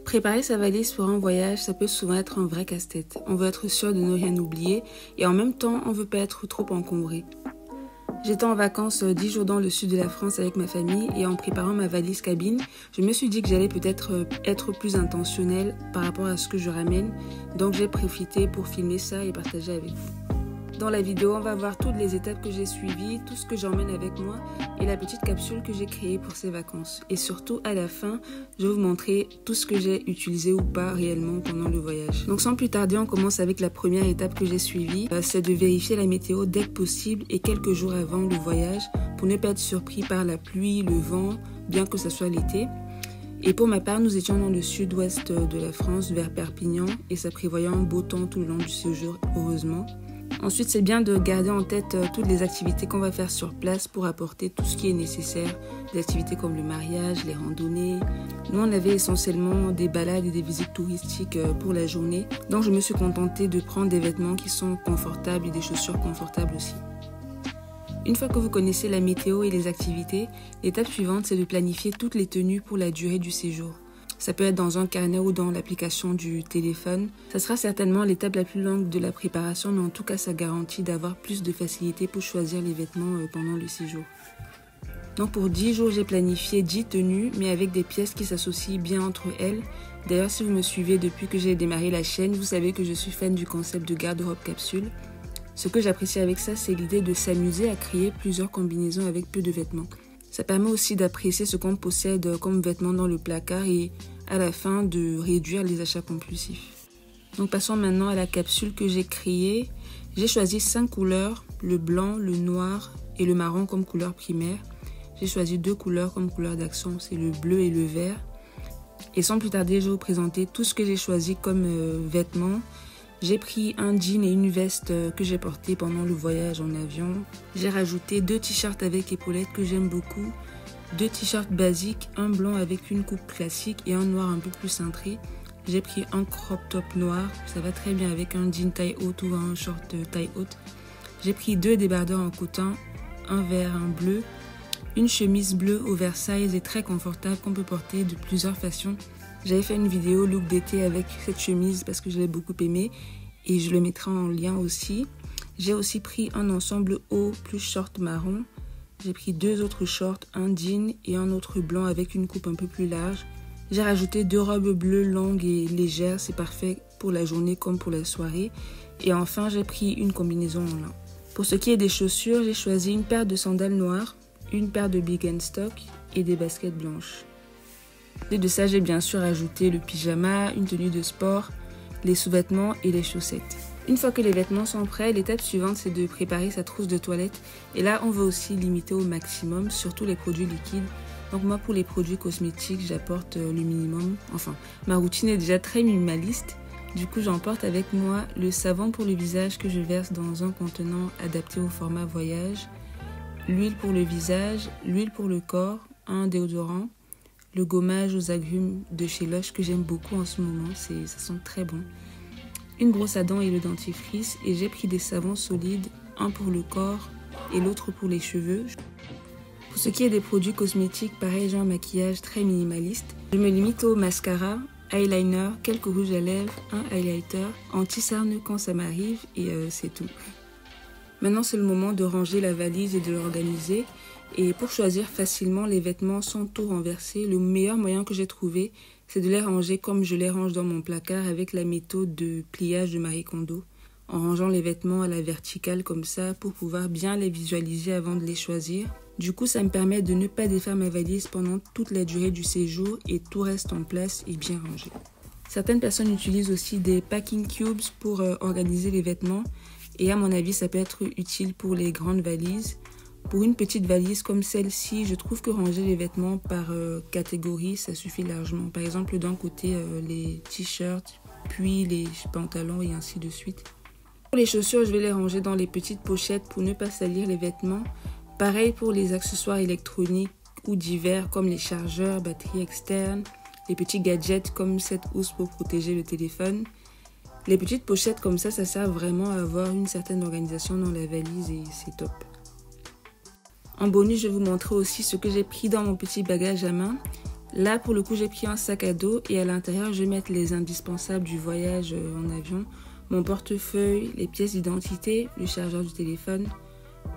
Préparer sa valise pour un voyage, ça peut souvent être un vrai casse-tête. On veut être sûr de ne rien oublier et en même temps, on veut pas être trop encombré. J'étais en vacances 10 jours dans le sud de la France avec ma famille et en préparant ma valise cabine, je me suis dit que j'allais peut-être être plus intentionnelle par rapport à ce que je ramène. Donc j'ai profité pour filmer ça et partager avec vous. Dans la vidéo, on va voir toutes les étapes que j'ai suivies, tout ce que j'emmène avec moi et la petite capsule que j'ai créée pour ces vacances. Et surtout, à la fin, je vais vous montrer tout ce que j'ai utilisé ou pas réellement pendant le voyage. Donc sans plus tarder, on commence avec la première étape que j'ai suivie. C'est de vérifier la météo dès que possible et quelques jours avant le voyage pour ne pas être surpris par la pluie, le vent, bien que ce soit l'été. Et pour ma part, nous étions dans le sud-ouest de la France, vers Perpignan, et ça prévoyait un beau temps tout le long du séjour, heureusement. Ensuite, c'est bien de garder en tête toutes les activités qu'on va faire sur place pour apporter tout ce qui est nécessaire. Des activités comme le mariage, les randonnées. Nous, on avait essentiellement des balades et des visites touristiques pour la journée. Donc, je me suis contentée de prendre des vêtements qui sont confortables et des chaussures confortables aussi. Une fois que vous connaissez la météo et les activités, l'étape suivante, c'est de planifier toutes les tenues pour la durée du séjour. Ça peut être dans un carnet ou dans l'application du téléphone. Ça sera certainement l'étape la plus longue de la préparation, mais en tout cas, ça garantit d'avoir plus de facilité pour choisir les vêtements pendant le séjour. Donc pour 10 jours, j'ai planifié 10 tenues, mais avec des pièces qui s'associent bien entre elles. D'ailleurs, si vous me suivez depuis que j'ai démarré la chaîne, vous savez que je suis fan du concept de garde-robe capsule. Ce que j'apprécie avec ça, c'est l'idée de s'amuser à créer plusieurs combinaisons avec peu de vêtements. Ça permet aussi d'apprécier ce qu'on possède comme vêtements dans le placard et à la fin de réduire les achats compulsifs. Donc passons maintenant à la capsule que j'ai créée. J'ai choisi 5 couleurs, le blanc, le noir et le marron comme couleur primaire. J'ai choisi 2 couleurs comme couleur d'accent, c'est le bleu et le vert. Et sans plus tarder, je vais vous présenter tout ce que j'ai choisi comme vêtements. J'ai pris un jean et une veste que j'ai porté pendant le voyage en avion. J'ai rajouté 2 t-shirts avec épaulettes que j'aime beaucoup, 2 t-shirts basiques, un blanc avec une coupe classique et un noir un peu plus cintré. J'ai pris un crop top noir, ça va très bien avec un jean taille haute ou un short taille haute. J'ai pris 2 débardeurs en coton, un vert, un bleu, une chemise bleue oversize et très confortable qu'on peut porter de plusieurs façons. J'avais fait une vidéo look d'été avec cette chemise parce que je l'ai beaucoup aimée et je le mettrai en lien aussi. J'ai aussi pris un ensemble haut plus short marron. J'ai pris 2 autres shorts, un jean et un autre blanc avec une coupe un peu plus large. J'ai rajouté 2 robes bleues longues et légères, c'est parfait pour la journée comme pour la soirée. Et enfin, j'ai pris une combinaison en lin. Pour ce qui est des chaussures, j'ai choisi une paire de sandales noires, une paire de Birkenstock et des baskets blanches. Et de ça, j'ai bien sûr ajouté le pyjama, une tenue de sport, les sous-vêtements et les chaussettes. Une fois que les vêtements sont prêts, l'étape suivante, c'est de préparer sa trousse de toilette. Et là, on veut aussi limiter au maximum, surtout les produits liquides. Donc moi, pour les produits cosmétiques, j'apporte le minimum. Enfin, ma routine est déjà très minimaliste. Du coup, j'emporte avec moi le savon pour le visage que je verse dans un contenant adapté au format voyage, l'huile pour le visage, l'huile pour le corps, un déodorant, le gommage aux agrumes de chez Lush que j'aime beaucoup en ce moment, ça sent très bon. Une brosse à dents et le dentifrice et j'ai pris des savons solides, un pour le corps et l'autre pour les cheveux. Pour ce qui est des produits cosmétiques, pareil, j'ai un maquillage très minimaliste. Je me limite au mascara, eyeliner, quelques rouges à lèvres, un highlighter, anti-cerne quand ça m'arrive et c'est tout. Maintenant, c'est le moment de ranger la valise et de l'organiser. Et pour choisir facilement les vêtements sans tout renverser, le meilleur moyen que j'ai trouvé, c'est de les ranger comme je les range dans mon placard avec la méthode de pliage de Marie Kondo, en rangeant les vêtements à la verticale comme ça pour pouvoir bien les visualiser avant de les choisir. Du coup, ça me permet de ne pas défaire ma valise pendant toute la durée du séjour et tout reste en place et bien rangé. Certaines personnes utilisent aussi des packing cubes pour organiser les vêtements et à mon avis, ça peut être utile pour les grandes valises. Pour une petite valise comme celle-ci, je trouve que ranger les vêtements par catégorie, ça suffit largement. Par exemple, d'un côté, les t-shirts, puis les pantalons et ainsi de suite. Pour les chaussures, je vais les ranger dans les petites pochettes pour ne pas salir les vêtements. Pareil pour les accessoires électroniques ou divers comme les chargeurs, batteries externes, les petits gadgets comme cette housse pour protéger le téléphone. Les petites pochettes comme ça sert vraiment à avoir une certaine organisation dans la valise et c'est top. En bonus, je vais vous montrer aussi ce que j'ai pris dans mon petit bagage à main. Là, pour le coup, j'ai pris un sac à dos et à l'intérieur, je vais mettre les indispensables du voyage en avion. Mon portefeuille, les pièces d'identité, le chargeur du téléphone,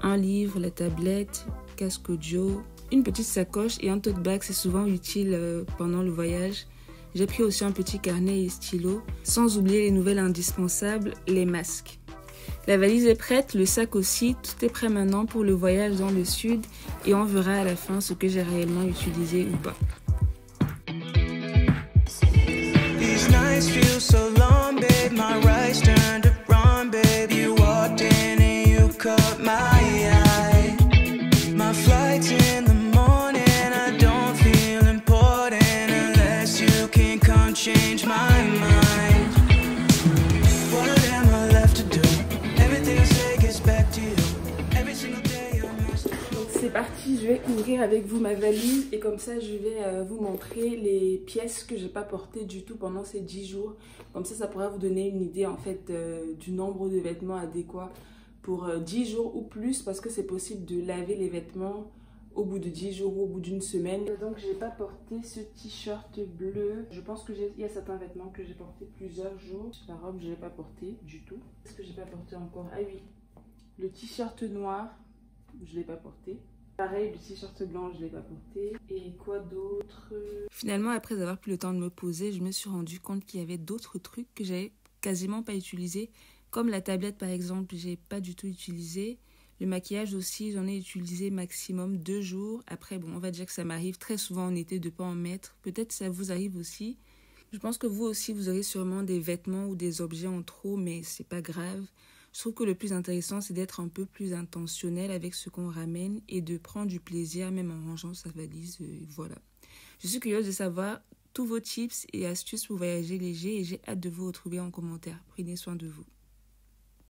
un livre, la tablette, casque audio, une petite sacoche et un tote bag, c'est souvent utile pendant le voyage. J'ai pris aussi un petit carnet et stylo, sans oublier les nouvelles indispensables, les masques. La valise est prête, le sac aussi, tout est prêt maintenant pour le voyage dans le sud et on verra à la fin ce que j'ai réellement utilisé ou pas. Change my mind. What am I left to do? Everything I say gets back to you. Every single day I must. Donc c'est parti, je vais ouvrir avec vous ma valise et comme ça je vais vous montrer les pièces que j'ai pas portées du tout pendant ces 10 jours. Comme ça pourra vous donner une idée en fait du nombre de vêtements adéquats pour 10 jours ou plus parce que c'est possible de laver les vêtements au bout de 10 jours ou au bout d'une semaine. Donc j'ai pas porté ce t-shirt bleu. Je pense que il y a certains vêtements que j'ai porté plusieurs jours. La robe je l'ai pas portée du tout. Qu'est-ce que j'ai pas porté encore? Ah oui, le t-shirt noir, je l'ai pas porté. Pareil, le t-shirt blanc, je l'ai pas porté. Et quoi d'autre? Finalement, après avoir pris le temps de me poser, je me suis rendu compte qu'il y avait d'autres trucs que j'avais quasiment pas utilisés. Comme la tablette par exemple, j'ai pas du tout utilisé. Le maquillage aussi, j'en ai utilisé maximum 2 jours. Après, bon, on va dire que ça m'arrive très souvent en été de ne pas en mettre. Peut-être ça vous arrive aussi. Je pense que vous aussi, vous aurez sûrement des vêtements ou des objets en trop, mais c'est pas grave. Je trouve que le plus intéressant, c'est d'être un peu plus intentionnel avec ce qu'on ramène et de prendre du plaisir, même en rangeant sa valise. Voilà. Je suis curieuse de savoir tous vos tips et astuces pour voyager léger et j'ai hâte de vous retrouver en commentaire. Prenez soin de vous.